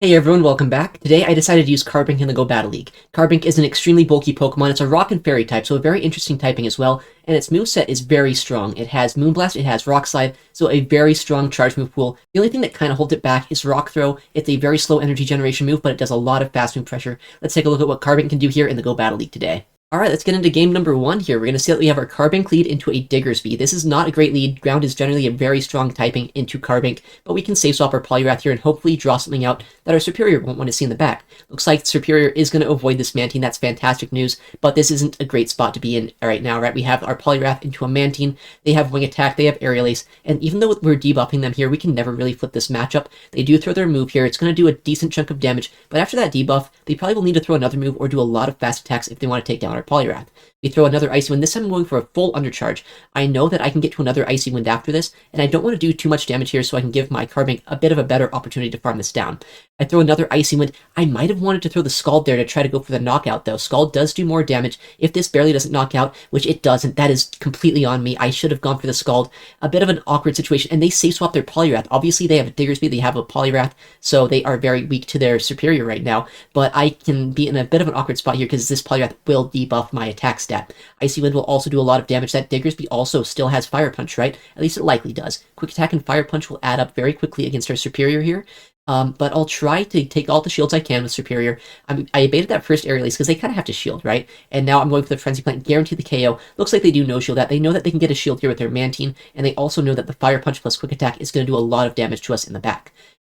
Hey everyone, welcome back. Today I decided to use Carbink in the Go Battle League. Carbink is an extremely bulky Pokemon. It's a Rock and Fairy type, so a very interesting typing as well, and its moveset is very strong. It has Moonblast, it has Rock Slide, so a very strong charge move pool. The only thing that kind of holds it back is Rock Throw. It's a very slow energy generation move, but it does a lot of fast move pressure. Let's take a look at what Carbink can do here in the Go Battle League today. Alright, let's get into game number 1 here. We're going to see that we have our Carbink lead into a Diggersby. This is not a great lead. Ground is generally a very strong typing into Carbink, but we can safe swap our Poliwrath here and hopefully draw something out that our Serperior won't want to see in the back. Looks like Serperior is going to avoid this Mantine. That's fantastic news, but this isn't a great spot to be in right now, right? We have our Poliwrath into a Mantine. They have Wing Attack, they have Aerial Ace, and even though we're debuffing them here, we can never really flip this matchup. They do throw their move here. It's going to do a decent chunk of damage, but after that debuff, they probably will need to throw another move or do a lot of fast attacks if they want to take down our Poliwrath. We throw another Icy Wind. This time I'm going for a full undercharge. I know that I can get to another Icy Wind after this, and I don't want to do too much damage here so I can give my Carbink a bit of a better opportunity to farm this down. I throw another Icy Wind. I might have wanted to throw the Scald there to try to go for the knockout, though. Scald does do more damage. If this barely doesn't knock out, which it doesn't, that is completely on me. I should have gone for the Scald. A bit of an awkward situation, and they safe swap their Poliwrath. Obviously, they have a Diggersby, they have a Poliwrath, so they are very weak to their Serperior right now, but I can be in a bit of an awkward spot here because this Poliwrath will debuff my attack stat. Icy Wind will also do a lot of damage. That Diggersby also still has Fire Punch, right? At least it likely does. Quick Attack and Fire Punch will add up very quickly against our Serperior here. But I'll try to take all the shields I can with Serperior. I baited that first Aerial Ace because they kind of have to shield, right? And now I'm going for the Frenzy Plant, guarantee the KO. Looks like they do no-shield that. They know that they can get a shield here with their Mantine, and they also know that the Fire Punch plus Quick Attack is going to do a lot of damage to us in the back.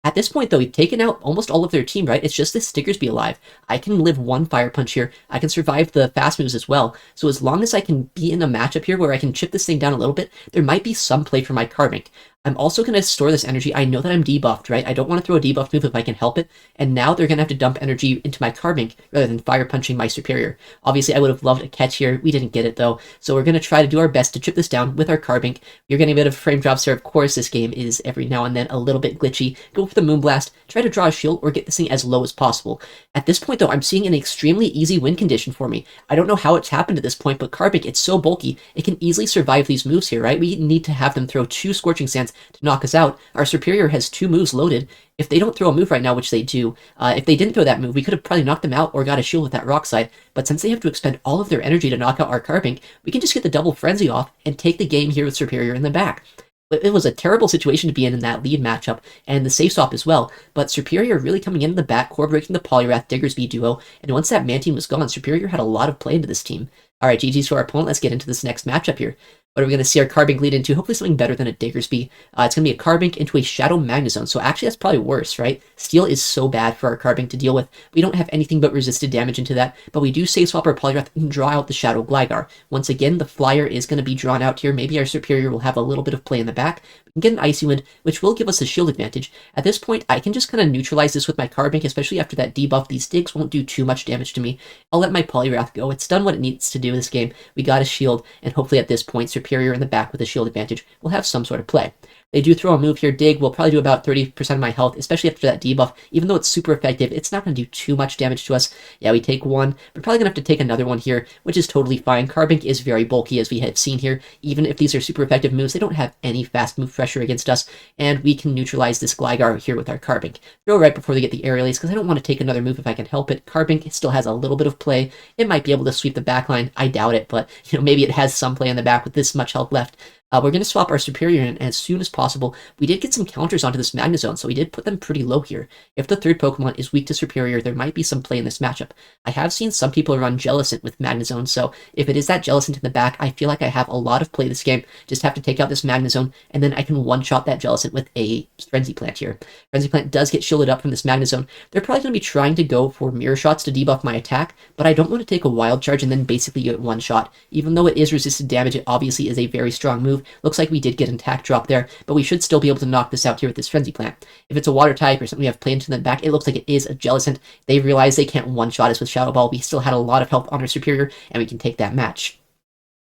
At this point, though, we've taken out almost all of their team, right? It's just this Diggersby alive. I can live one Fire Punch here. I can survive the fast moves as well. So as long as I can be in a matchup here where I can chip this thing down a little bit, there might be some play for my Carbink. I'm also going to store this energy. I know that I'm debuffed, right? I don't want to throw a debuff move if I can help it. And now they're going to have to dump energy into my Carbink rather than Fire Punching my Serperior. Obviously, I would have loved a catch here. We didn't get it, though. So we're going to try to do our best to chip this down with our Carbink. You're getting a bit of frame drops here. Of course, this game is every now and then a little bit glitchy. Go for the Moonblast. Try to draw a shield or get this thing as low as possible. At this point, though, I'm seeing an extremely easy win condition for me. I don't know how it's happened at this point, but Carbink, it's so bulky, it can easily survive these moves here, right? We need to have them throw 2 Scorching Sands to knock us out. Our Serperior has 2 moves loaded. If they don't throw a move right now, which they do, if they didn't throw that move, we could have probably knocked them out or got a shield with that Rock Slide. But since they have to expend all of their energy to knock out our Carbink, we can just get the double Frenzy off and take the game here with Serperior in the back. It was a terrible situation to be in that lead matchup, and the safe swap as well, but Serperior really coming into the back, core breaking the Poliwrath Diggersby duo, and once that Mantine was gone, Serperior had a lot of play into this team. Alright, GG's to our opponent. Let's get into this next matchup here. What are we going to see our Carbink lead into? Hopefully something better than a Diggersby. It's going to be a Carbink into a Shadow Magnezone, so actually that's probably worse, right? Steel is so bad for our Carbink to deal with. We don't have anything but resisted damage into that, but we do safe swap our Poliwrath and draw out the Shadow Gligar. Once again, the Flyer is going to be drawn out here. Maybe our Serperior will have a little bit of play in the back. We can get an Icy Wind, which will give us a shield advantage. At this point, I can just kind of neutralize this with my Carbink, especially after that debuff. These digs won't do too much damage to me. I'll let my Poliwrath go. It's done what it needs to do this game. We got a shield, and hopefully at this point, Serperior in the back with a shield advantage will have some sort of play. They do throw a move here, Dig, will probably do about 30% of my health, especially after that debuff. Even though it's super effective, it's not going to do too much damage to us. Yeah, we take one. We're probably going to have to take another one here, which is totally fine. Carbink is very bulky, as we have seen here. Even if these are super effective moves, they don't have any fast move pressure against us, and we can neutralize this Gligar here with our Carbink. Throw right before they get the Aerial Ace, because I don't want to take another move if I can help it. Carbink still has a little bit of play. It might be able to sweep the backline. I doubt it, but maybe it has some play in the back with this much health left. We're going to swap our Serperior in as soon as possible. We did get some counters onto this Magnezone, so we did put them pretty low here. If the third Pokemon is weak to Serperior, there might be some play in this matchup. I have seen some people run Jellicent with Magnezone, so if it is that Jellicent in the back, I feel like I have a lot of play this game. Just have to take out this Magnezone, and then I can one-shot that Jellicent with a Frenzy Plant here. Frenzy Plant does get shielded up from this Magnezone. They're probably going to be trying to go for Mirror Shots to debuff my attack, but I don't want to take a Wild Charge and then basically get one shot. Even though it is resisted damage, it obviously is a very strong move. Looks like we did get an attack drop there, but we should still be able to knock this out here with this Frenzy Plant. If it's a water type or something we have play into the back, it looks like it is a Jellicent. They realize they can't one-shot us with Shadow Ball. We still had a lot of health on our Serperior, and we can take that match.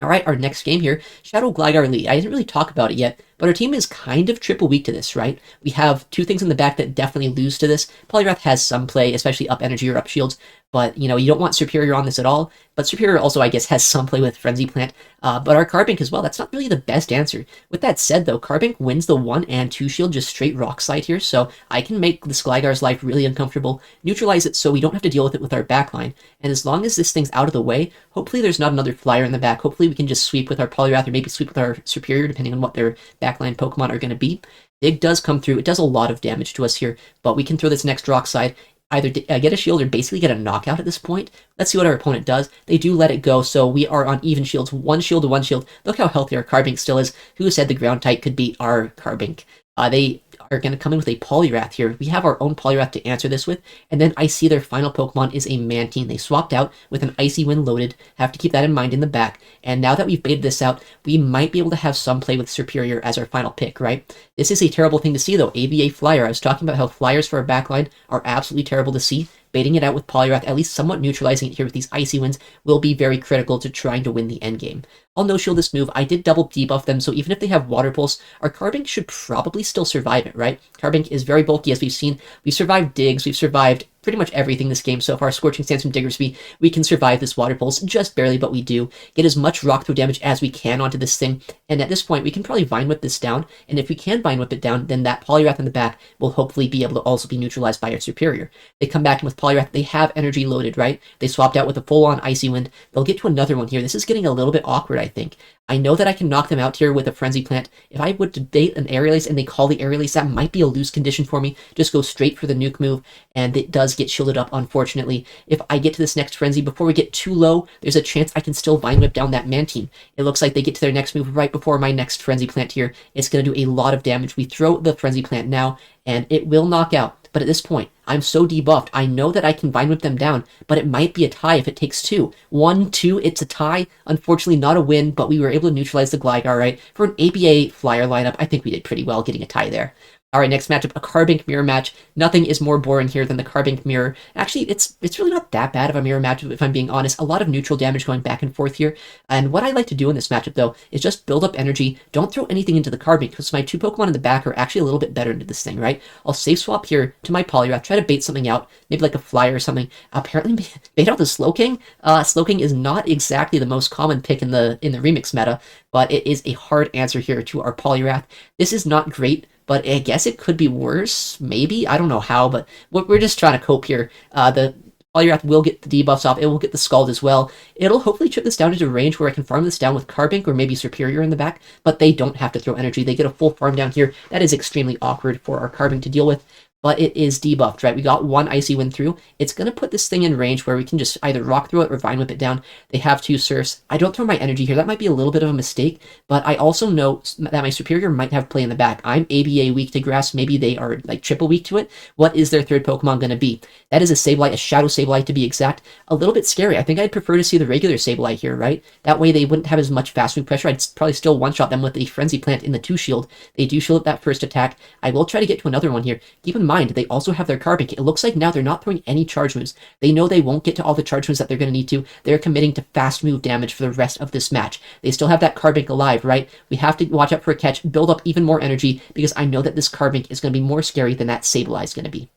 Alright, our next game here, Shadow Gligar lead. I didn't really talk about it yet, but our team is kind of triple weak to this, right? We have two things in the back that definitely lose to this. Poliwrath has some play, especially up energy or up shields, but, you know, you don't want Serperior on this at all. But Serperior also, I guess, has some play with Frenzy Plant. But our Carbink as well, that's not really the best answer. With that said, though, Carbink wins the 1 and 2 shield just straight Rock Slide here, so I can make this Gligar's life really uncomfortable, neutralize it so we don't have to deal with it with our backline. And as long as this thing's out of the way, hopefully there's not another flyer in the back. Hopefully we can just sweep with our Poliwrath or maybe sweep with our Serperior, depending on what their backline Pokemon are going to be. Dig does come through. It does a lot of damage to us here, but we can throw this next Rock Slide, either get a shield or basically get a knockout at this point. Let's see what our opponent does. They do let it go, so we are on even shields. 1 shield to 1 shield. Look how healthy our Carbink still is. Who said the ground type could beat our Carbink? They are going to come in with a Poliwrath here. We have our own Poliwrath to answer this with, and then I see their final Pokemon is a Mantine. They swapped out with an Icy Wind loaded. Have to keep that in mind in the back. And now that we've baited this out, we might be able to have some play with Serperior as our final pick, right? This is a terrible thing to see, though. ABA Flyer. I was talking about how Flyers for our backline are absolutely terrible to see. Baiting it out with Poliwrath, at least somewhat neutralizing it here with these Icy Winds, will be very critical to trying to win the endgame. I'll no-shield this move. I did double debuff them, so even if they have Water Pulse, our Carbink should probably still survive it, right? Carbink is very bulky, as we've seen. We've survived Digs, we've survived pretty much everything this game so far. Scorching Sands from Diggersby, we can survive this Water Pulse, just barely, but we do. Get as much Rock Throw damage as we can onto this thing, and at this point, we can probably Vine Whip this down, and if we can Vine Whip it down, then that Poliwrath in the back will hopefully be able to also be neutralized by our Serperior. They come back in with Poliwrath, they have energy loaded, right? They swapped out with a full-on Icy Wind. They'll get to another one here. This is getting a little bit awkward, I think. I know that I can knock them out here with a Frenzy Plant. If I would debate an Aerial Ace and they call the Aerial Ace, that might be a loose condition for me. Just go straight for the nuke move, and it does get shielded up, unfortunately. If I get to this next Frenzy before we get too low, there's a chance I can still Vine Whip down that Mantine. It looks like they get to their next move right before my next Frenzy Plant here. It's going to do a lot of damage. We throw the Frenzy Plant now, and it will knock out. But at this point, I'm so debuffed, I know that I can Vine Whip them down, but it might be a tie if it takes 2. 1, 2, it's a tie. Unfortunately, not a win, but we were able to neutralize the Gligar, right? For an ABA Flyer lineup, I think we did pretty well getting a tie there. Alright, next matchup, a Carbink Mirror match. Nothing is more boring here than the Carbink Mirror. Actually, it's really not that bad of a mirror matchup, if I'm being honest. A lot of neutral damage going back and forth here. And what I like to do in this matchup, though, is just build up energy. Don't throw anything into the Carbink, because my 2 Pokemon in the back are actually a little bit better into this thing, right? I'll safe swap here to my Poliwrath, try to bait something out, maybe like a Flyer or something. Apparently, bait out the Slowking. Slowking is not exactly the most common pick in the remix meta, but it is a hard answer here to our Poliwrath. This is not great, but I guess it could be worse, maybe? I don't know how, but we're just trying to cope here. The Poliwrath will get the debuffs off, it will get the Scald as well. It'll hopefully chip this down into a range where I can farm this down with Carbink or maybe Serperior in the back, but they don't have to throw energy. They get a full farm down here. That is extremely awkward for our Carbink to deal with. But it is debuffed, right? We got 1 Icy Wind through. It's going to put this thing in range where we can just either Rock Throw it or Vine Whip it down. They have 2 Surfs. I don't throw my energy here. That might be a little bit of a mistake, but I also know that my Serperior might have play in the back. I'm ABA weak to Grass. Maybe they are like triple weak to it. What is their third Pokemon going to be? That is a Sableye, a Shadow Sableye to be exact. A little bit scary. I think I'd prefer to see the regular Sableye here, right? That way they wouldn't have as much fast move pressure. I'd probably still one-shot them with the Frenzy Plant in the 2 shield. They do shield up that first attack. I will try to get to another one here. Keep in mind, they also have their Carbink. It looks like now they're not throwing any charge moves. They know they won't get to all the charge moves that they're going to need to. They're committing to fast move damage for the rest of this match. They still have that Carbink alive, right? We have to watch out for a catch, build up even more energy, because I know that this Carbink is going to be more scary than that Sableye is going to be.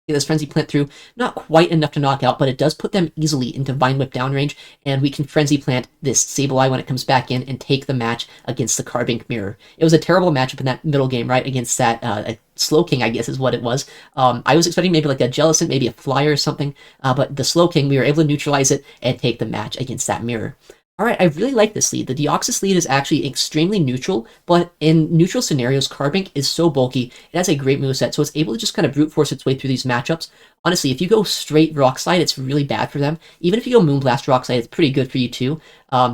Get this Frenzy Plant through, not quite enough to knock out, but it does put them easily into Vine Whip down range, and we can Frenzy Plant this Sableye when it comes back in and take the match against the Carbink Mirror. It was a terrible matchup in that middle game, right, against that Slowking, I guess is what it was. I was expecting maybe like a Jellicent, maybe a Flyer or something, but the Slowking, we were able to neutralize it and take the match against that Mirror. Alright, I really like this lead. The Deoxys lead is actually extremely neutral, but in neutral scenarios, Carbink is so bulky, it has a great moveset, so it's able to just kind of brute force its way through these matchups. Honestly, if you go straight Rock Slide, it's really bad for them. Even if you go Moonblast Rock Slide, it's pretty good for you too.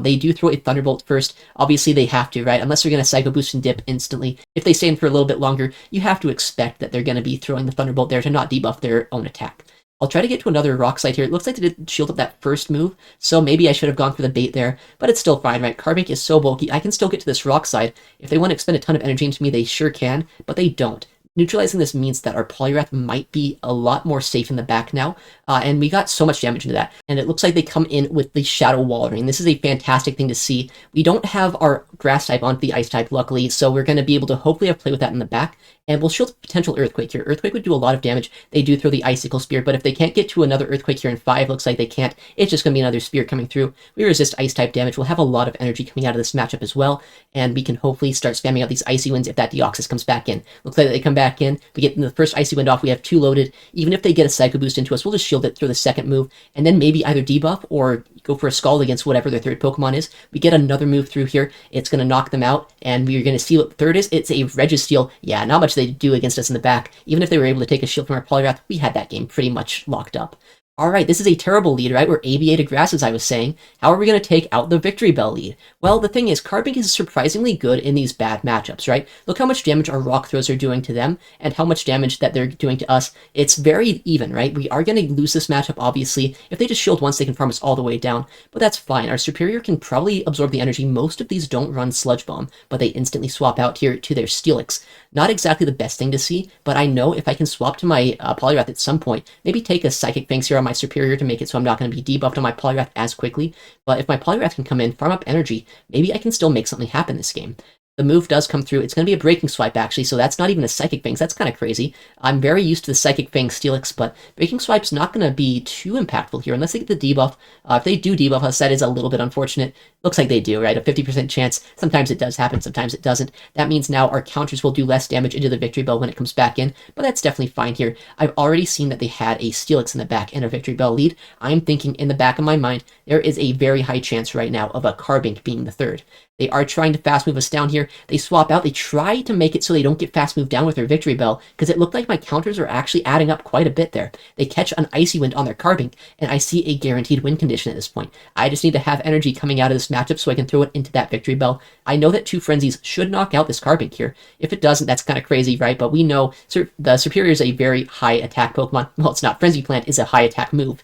They do throw a Thunderbolt first. Obviously, they have to, right? Unless they're going to Psycho Boost and dip instantly. If they stay in for a little bit longer, you have to expect that they're going to be throwing the Thunderbolt there to not debuff their own attack. I'll try to get to another Rock Slide here. It looks like they did shield up that first move, so maybe I should have gone for the bait there, but it's still fine, right? Carbink is so bulky, I can still get to this Rock Slide. If they want to expend a ton of energy into me, they sure can, but they don't. Neutralizing this means that our Poliwrath might be a lot more safe in the back now, and we got so much damage into that. And it looks like they come in with the Shadow Wall Ring. This is a fantastic thing to see. We don't have our Grass type onto the Ice type, luckily, so we're going to be able to hopefully have play with that in the back. And we'll shield potential Earthquake here. Earthquake would do a lot of damage. They do throw the Icicle Spear, but if they can't get to another Earthquake here in 5, looks like they can't, it's just going to be another Spear coming through. We resist Ice-type damage. We'll have a lot of energy coming out of this matchup as well, and we can hopefully start spamming out these Icy Winds if that Deoxys comes back in. Looks like they come back in. We get the first Icy Wind off. We have 2 loaded. Even if they get a Psycho Boost into us, we'll just shield it through the second move, and then maybe either debuff or go for a Scald against whatever their third Pokemon is. We get another move through here. It's going to knock them out, and we're going to see what the third is. It's a Registeel. Yeah, not much they do against us in the back. Even if they were able to take a shield from our Poliwrath, we had that game pretty much locked up. Alright, this is a terrible lead, right? We're ABA to Grass, as I was saying. How are we going to take out the Victreebel lead? Well, the thing is, Carbink is surprisingly good in these bad matchups, right? Look how much damage our Rock Throws are doing to them, and how much damage that they're doing to us. It's very even, right? We are going to lose this matchup, obviously. If they just shield once, they can farm us all the way down, but that's fine. Our Serperior can probably absorb the energy. Most of these don't run Sludge Bomb, but they instantly swap out here to their Steelix. Not exactly the best thing to see, but I know if I can swap to my Poliwrath at some point, maybe take a Psychic Fangs here on my Serperior to make it so I'm not going to be debuffed on my Poliwrath as quickly, but if my Poliwrath can come in, farm up energy, maybe I can still make something happen this game. The move does come through. It's going to be a Breaking Swipe, actually, so that's not even a Psychic Fangs. That's kind of crazy. I'm very used to the Psychic Fangs Steelix, but Breaking Swipe's not going to be too impactful here unless they get the debuff. If they do debuff us, that is a little bit unfortunate. Looks like they do, right? A 50% chance. Sometimes it does happen, sometimes it doesn't. That means now our counters will do less damage into the Victreebel when it comes back in, but that's definitely fine here. I've already seen that they had a Steelix in the back and a Victreebel lead. I'm thinking in the back of my mind, there is a very high chance right now of a Carbink being the third. They are trying to fast move us down here. They swap out. They try to make it so they don't get fast moved down with their Victreebel, because it looked like my counters are actually adding up quite a bit there. They catch an Icy Wind on their Carbink, and I see a guaranteed win condition at this point. I just need to have energy coming out of this matchup so I can throw it into that Victreebel. I know that 2 Frenzies should knock out this Carbink here. If it doesn't, that's kind of crazy, right? But we know the Serperior is a very high attack Pokemon. Well, it's not. Frenzy Plant is a high attack move.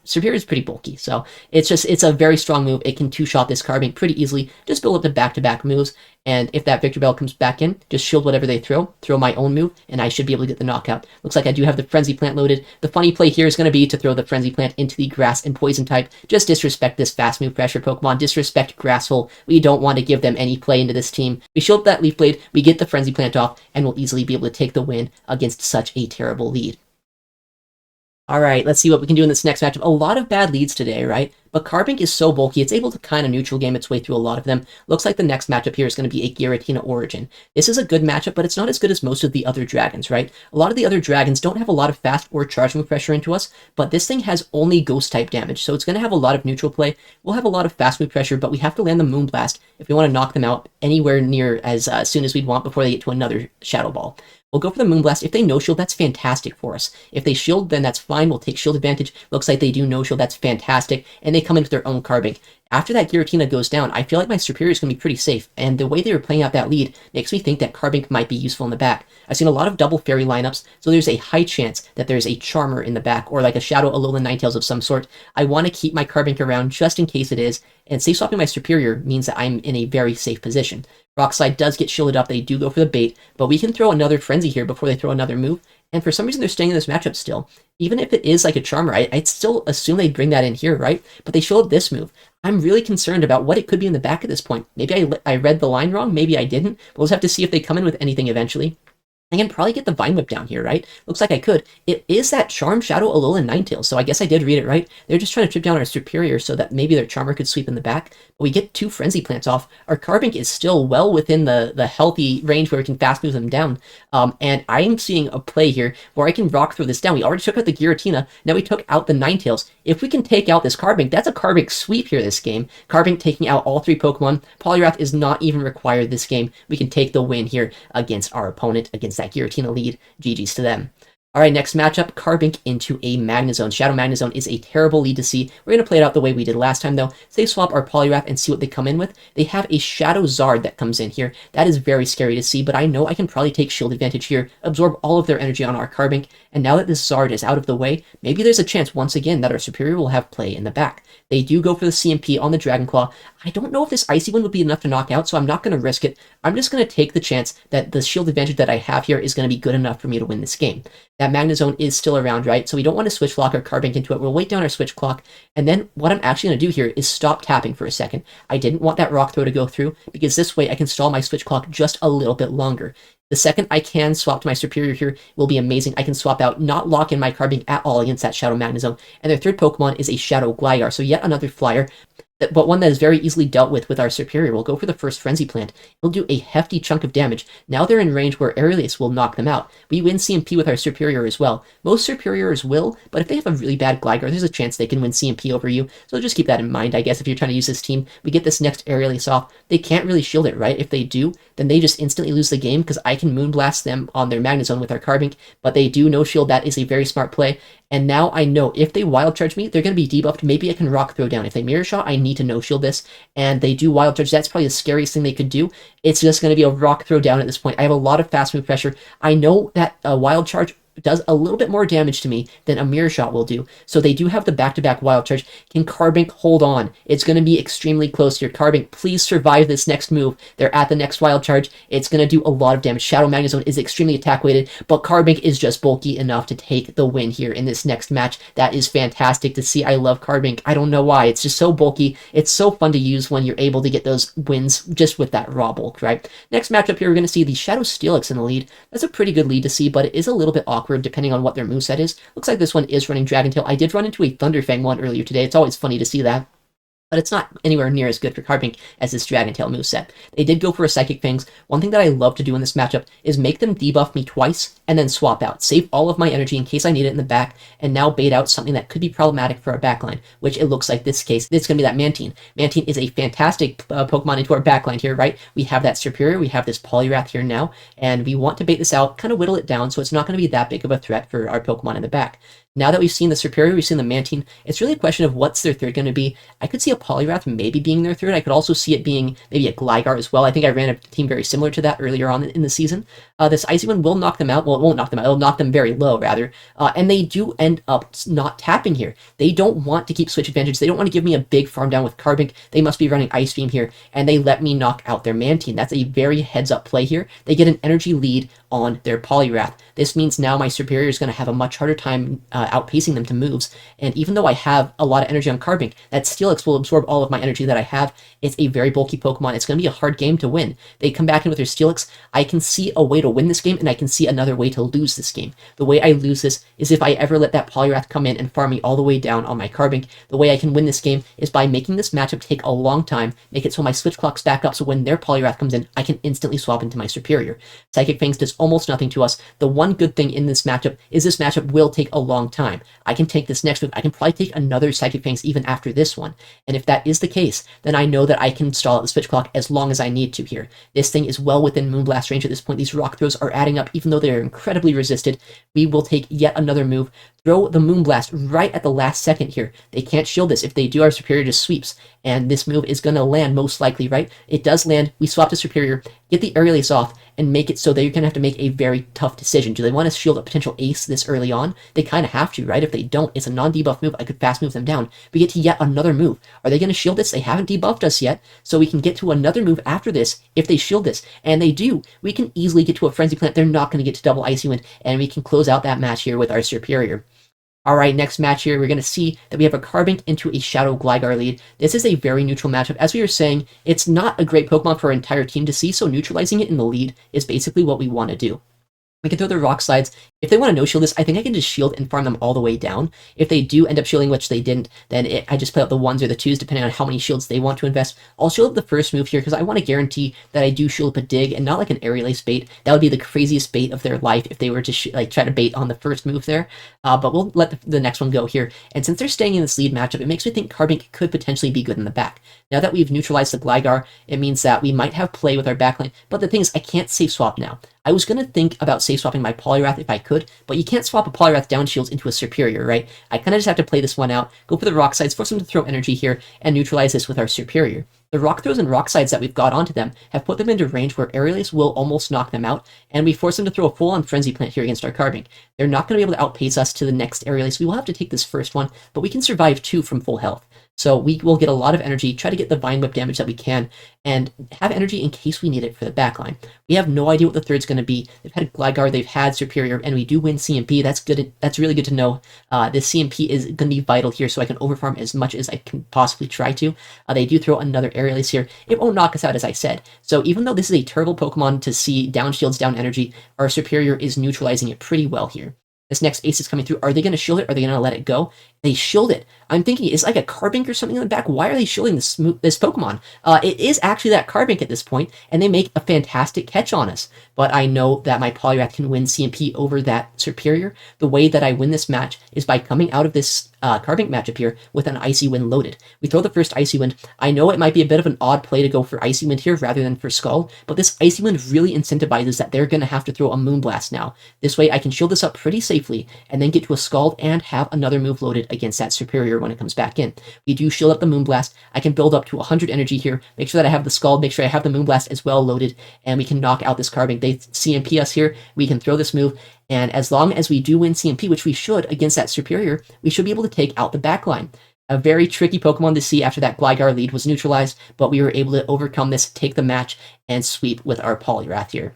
Serperior is pretty bulky, so it's a very strong move. It can 2-shot this Carbink pretty easily. Just build up the back-to-back moves, and if that Victreebel comes back in, just shield whatever they throw my own move, and I should be able to get the knockout. Looks like I do have the Frenzy Plant loaded. The funny play here is going to be to throw the Frenzy Plant into the Grass and Poison type. Just disrespect this fast move pressure Pokemon. Disrespect Grasshole. We don't want to give them any play into this team. We shield that Leaf Blade, we get the Frenzy Plant off, and we'll easily be able to take the win against such a terrible lead. Alright, let's see what we can do in this next matchup. A lot of bad leads today, right? But Carbink is so bulky, it's able to kind of neutral game its way through a lot of them. Looks like the next matchup here is going to be a Giratina Origin. This is a good matchup, but it's not as good as most of the other dragons, right? A lot of the other dragons don't have a lot of fast or charge move pressure into us, but this thing has only ghost type damage, so it's going to have a lot of neutral play. We'll have a lot of fast move pressure, but we have to land the Moonblast if we want to knock them out anywhere near as soon as we'd want before they get to another Shadow Ball. We'll go for the Moonblast. If they no-shield, that's fantastic for us. If they shield, then that's fine. We'll take shield advantage. Looks like they do no-shield. That's fantastic. And they come in with their own Carbink. After that Giratina goes down, I feel like my Serperior is going to be pretty safe, and the way they were playing out that lead makes me think that Carbink might be useful in the back. I've seen a lot of double fairy lineups, so there's a high chance that there's a Charmer in the back, or like a Shadow Alolan Ninetales of some sort. I want to keep my Carbink around just in case it is, and safe swapping my Serperior means that I'm in a very safe position. Rock Slide does get shielded up, they do go for the bait, but we can throw another Frenzy here before they throw another move, and for some reason they're staying in this matchup still. Even if it is like a Charmer, I'd still assume they'd bring that in here, right? But they showed this move. I'm really concerned about what it could be in the back at this point. Maybe I read the line wrong, maybe I didn't. We'll just have to see if they come in with anything eventually. I can probably get the Vine Whip down here, right? Looks like I could. It is that Charm Shadow Alolan Ninetales, so I guess I did read it right. They're just trying to trip down our Serperior so that maybe their Charmer could sweep in the back. But we get 2 Frenzy Plants off. Our Carbink is still well within the healthy range where we can fast move them down. And I am seeing a play here where I can rock throw this down. We already took out the Giratina, now we took out the Ninetales. If we can take out this Carbink, that's a Carbink sweep here this game. Carbink taking out all 3 Pokemon. Poliwrath is not even required this game. We can take the win here against our opponent, against that Giratina lead. GG's to them. Alright, next matchup, Carbink into a Magnezone. Shadow Magnezone is a terrible lead to see. We're going to play it out the way we did last time, though. Save swap our Poliwrath and see what they come in with. They have a Shadow Zard that comes in here. That is very scary to see, but I know I can probably take shield advantage here, absorb all of their energy on our Carbink, and now that this Zard is out of the way, maybe there's a chance once again that our Serperior will have play in the back. They do go for the CMP on the Dragon Claw. I don't know if this Icy Wind would be enough to knock out, so I'm not going to risk it. I'm just going to take the chance that the shield advantage that I have here is going to be good enough for me to win this game. That Magnezone is still around, right? So we don't want to switch lock our Carbink into it. We'll wait down our switch clock, and then what I'm actually going to do here is stop tapping for a second. I didn't want that Rock Throw to go through, because this way I can stall my switch clock just a little bit longer. The second I can swap to my Serperior here will be amazing. I can swap out, not lock in my Carbink at all against that Shadow Magnezone. And their third Pokemon is a Shadow Gligar, so yet another flyer, but one that is very easily dealt with our Serperior. We'll go for the first Frenzy Plant. It'll do a hefty chunk of damage. Now they're in range where Aerialus will knock them out. We win CMP with our Serperior as well. Most Serperiors will, but if they have a really bad Gligar, there's a chance they can win CMP over you. So just keep that in mind, I guess, if you're trying to use this team. We get this next Aerialus off. They can't really shield it, right? If they do, then they just instantly lose the game because I can Moonblast them on their Magnezone with our Carbink, but they do no shield. That is a very smart play. And now I know if they Wild Charge me, they're going to be debuffed. Maybe I can Rock Throw down. If they Mirror Shot, I need to no shield this. And they do Wild Charge. That's probably the scariest thing they could do. It's just going to be a Rock Throw down at this point. I have a lot of fast move pressure. I know that Wild Charge does a little bit more damage to me than a Mirror Shot will do. So they do have the back-to-back Wild Charge. Can Carbink hold on? It's going to be extremely close here. Carbink, please survive this next move. They're at the next Wild Charge. It's going to do a lot of damage. Shadow Magnezone is extremely attack-weighted, but Carbink is just bulky enough to take the win here in this next match. That is fantastic to see. I love Carbink. I don't know why. It's just so bulky. It's so fun to use when you're able to get those wins just with that raw bulk, right? Next matchup here, we're going to see the Shadow Steelix in the lead. That's a pretty good lead to see, but it is a little bit awkward depending on what their moveset is. Looks like this one is running Dragon Tail. I did run into a Thunderfang one earlier today. It's always funny to see that, but it's not anywhere near as good for Carbink as this Dragon Tail moveset. They did go for a Psychic Fangs. One thing that I love to do in this matchup is make them debuff me twice and then swap out. Save all of my energy in case I need it in the back, and now bait out something that could be problematic for our backline, which it looks like this case. It's going to be that Mantine. Mantine is a fantastic Pokemon into our backline here, right? We have that Serperior, we have this Poliwrath here now, and we want to bait this out, kind of whittle it down so it's not going to be that big of a threat for our Pokemon in the back. Now that we've seen the Serperior, we've seen the Mantine, it's really a question of what's their third going to be. I could see a Poliwrath maybe being their third. I could also see it being maybe a Gligar as well. I think I ran a team very similar to that earlier on in the season. This Icy Wind will knock them out. Well, it won't knock them out. It'll knock them very low, rather. And they do end up not tapping here. They don't want to keep switch advantage. They don't want to give me a big farm down with Carbink. They must be running Ice Beam here, and they let me knock out their Mantine. That's a very heads-up play here. They get an energy lead on their Poliwrath. This means now my Serperior is going to have a much harder time outpacing them to moves, and even though I have a lot of energy on Carbink, that Steelix will absorb all of my energy that I have. It's a very bulky Pokemon. It's going to be a hard game to win. They come back in with their Steelix. I can see a way to win this game, and I can see another way to lose this game. The way I lose this is if I ever let that Poliwrath come in and farm me all the way down on my Carbink. The way I can win this game is by making this matchup take a long time, make it so my switch clock's back up, so when their Poliwrath comes in, I can instantly swap into my Serperior. Psychic Fangs does almost nothing to us. The one good thing in this matchup is this matchup will take a long time. I can take this next move. I can probably take another Psychic Fangs even after this one. And if that is the case, then I know that I can stall at the switch clock as long as I need to here. This thing is well within Moonblast range at this point. These Rock Throws are adding up, even though they are incredibly resisted. We will take yet another move. Throw the Moonblast right at the last second here. They can't shield this. If they do, our Serperior just sweeps. And this move is going to land most likely, right? It does land. We swap to Serperior, get the Aerialus off, and make it so that you're going to have to make a very tough decision. Do they want to shield a potential ace this early on? They kind of have to, right? If they don't, it's a non-debuff move. I could fast move them down. We get to yet another move. Are they going to shield this? They haven't debuffed us yet, so we can get to another move after this if they shield this. And they do. We can easily get to a Frenzy Plant. They're not going to get to double Icy Wind, and we can close out that match here with our Serperior. Alright, next match here, we're going to see that we have a Carbink into a Shadow Gligar lead. This is a very neutral matchup. As we were saying, it's not a great Pokemon for our entire team to see, so neutralizing it in the lead is basically what we want to do. We can throw their Rock Slides. If they want to no-shield this, I think I can just shield and farm them all the way down. If they do end up shielding, which they didn't, then I just play out the 1s or the 2s, depending on how many shields they want to invest. I'll shield up the first move here, because I want to guarantee that I do shield up a Dig, and not like an Aerialus bait. That would be the craziest bait of their life if they were to try to bait on the first move there. But we'll let the next one go here. And since they're staying in this lead matchup, it makes me think Carbink could potentially be good in the back. Now that we've neutralized the Gligar, it means that we might have play with our backline, but the thing is, I can't safe swap now. I was going to think about safe swapping my Poliwrath if I could, could, but you can't swap a Poliwrath down shields into a Serperior, right? I kind of just have to play this one out, go for the Rock Slides, force them to throw energy here, and neutralize this with our Serperior. The Rock Throws and Rock Slides that we've got onto them have put them into range where Aerialist will almost knock them out, and we force them to throw a full-on Frenzy Plant here against our Carbink. They're not going to be able to outpace us to the next Aerialist. We will have to take this first one, but we can survive 2 from full health. So we will get a lot of energy, try to get the Vine Whip damage that we can, and have energy in case we need it for the backline. We have no idea what the third's going to be. They've had Gligar, they've had Serperior, and we do win CMP. That's good. That's really good to know. This CMP is going to be vital here, so I can overfarm as much as I can possibly try to. They do throw another Aerialist here. It won't knock us out, as I said. So even though this is a terrible Pokemon to see down shields, down energy, our Serperior is neutralizing it pretty well here. This next ace is coming through. Are they going to shield it? Are they going to let it go? They shield it. I'm thinking, is like a Carbink or something in the back? Why are they shielding this Pokemon? It is actually that Carbink at this point, and they make a fantastic catch on us. But I know that my Poliwrath can win CMP over that Serperior. The way that I win this match is by coming out of this Carbink matchup here with an Icy Wind loaded. We throw the first Icy Wind. I know it might be a bit of an odd play to go for Icy Wind here rather than for Scald, but this Icy Wind really incentivizes that they're going to have to throw a Moonblast now. This way I can shield this up pretty safely and then get to a Scald and have another move loaded against that Serperior when it comes back in. We do shield up the Moonblast. I can build up to 100 energy here, make sure that I have the Scald, make sure I have the Moonblast as well loaded, and we can knock out this Carbink. They CMP us here, we can throw this move, and as long as we do win CMP, which we should against that Serperior, we should be able to take out the backline. A very tricky Pokemon to see after that Gligar lead was neutralized, but we were able to overcome this, take the match, and sweep with our Poliwrath here.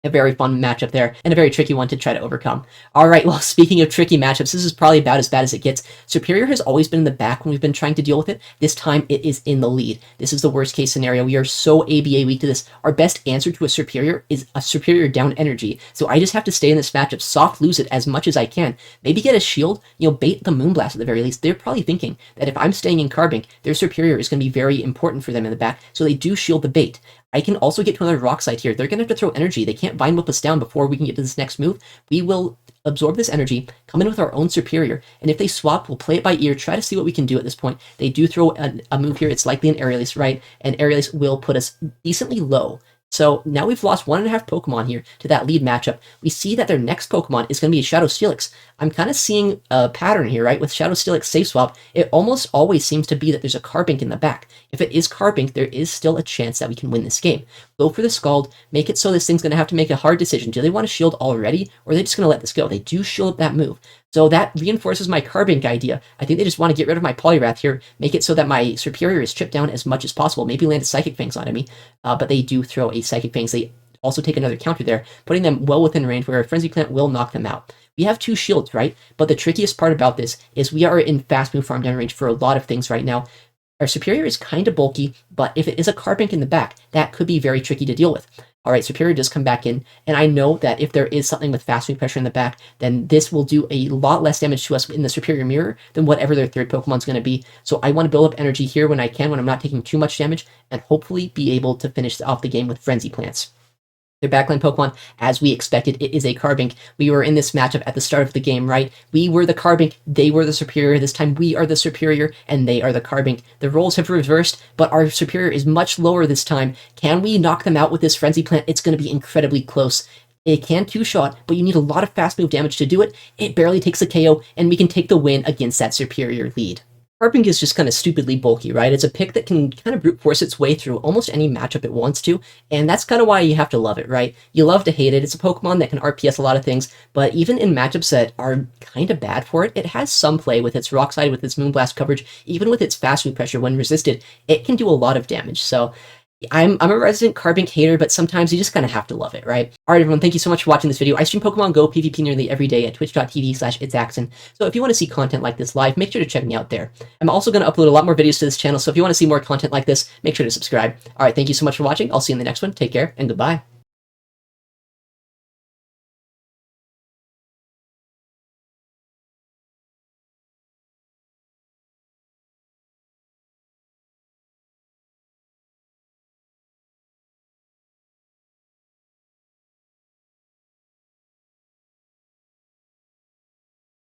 A very fun matchup there, and a very tricky one to try to overcome. Alright, well, speaking of tricky matchups, this is probably about as bad as it gets. Serperior has always been in the back when we've been trying to deal with it. This time, it is in the lead. This is the worst case scenario. We are so ABA weak to this. Our best answer to a Serperior is a Serperior down energy. So I just have to stay in this matchup, soft lose it as much as I can. Maybe get a shield, bait the Moonblast at the very least. They're probably thinking that if I'm staying in Carbink, their Serperior is going to be very important for them in the back, so they do shield the bait. I can also get to another Rock Slide here. They're going to have to throw energy. They can't Vine Whip us down before we can get to this next move. We will absorb this energy, come in with our own Serperior, and if they swap, we'll play it by ear, try to see what we can do at this point. They do throw a move here. It's likely an Aerialist, right? And Aerialist will put us decently low. So now we've lost 1.5 Pokemon here to that lead matchup. We see that their next Pokemon is going to be a Shadow Steelix. I'm kind of seeing a pattern here, right? With Shadow Steelix safe swap, it almost always seems to be that there's a Carbink in the back. If it is Carbink, there is still a chance that we can win this game. Go for the Scald, make it so this thing's going to have to make a hard decision. Do they want to shield already, or are they just going to let this go? They do shield up that move. So that reinforces my Carbink idea. I think they just want to get rid of my Poliwrath here, make it so that my Serperior is chipped down as much as possible, maybe land a Psychic Fangs onto me, but they do throw a Psychic Fangs. They also take another counter there, putting them well within range where a Frenzy Plant will knock them out. We have 2 shields, right? But the trickiest part about this is we are in fast move farm down range for a lot of things right now. Our Serperior is kind of bulky, but if it is a Carbink in the back, that could be very tricky to deal with. Alright, Serperior does come back in, and I know that if there is something with fast move pressure in the back, then this will do a lot less damage to us in the Serperior mirror than whatever their third Pokemon's going to be. So I want to build up energy here when I can, when I'm not taking too much damage, and hopefully be able to finish off the game with Frenzy Plants. Their backline Pokemon, as we expected, it is a Carbink. We were in this matchup at the start of the game, right? We were the Carbink, they were the Serperior. This time we are the Serperior, and they are the Carbink. The roles have reversed, but our Serperior is much lower this time. Can we knock them out with this Frenzy Plant? It's going to be incredibly close. It can 2-shot, but you need a lot of fast move damage to do it. It barely takes a KO, and we can take the win against that Serperior lead. Carbink is just kind of stupidly bulky, right? It's a pick that can kind of brute force its way through almost any matchup it wants to, and that's kind of why you have to love it, right? You love to hate it. It's a Pokemon that can RPS a lot of things, but even in matchups that are kind of bad for it, it has some play with its Rock Slide, with its Moonblast coverage, even with its fast move pressure when resisted. It can do a lot of damage, so I'm a resident Carbink hater, but sometimes you just kind of have to love it, right? Alright everyone, thank you so much for watching this video. I stream Pokemon Go PvP nearly every day at twitch.tv/itsaxon, so if you want to see content like this live, make sure to check me out there. I'm also going to upload a lot more videos to this channel, so if you want to see more content like this, make sure to subscribe. Alright, thank you so much for watching. I'll see you in the next one. Take care, and goodbye.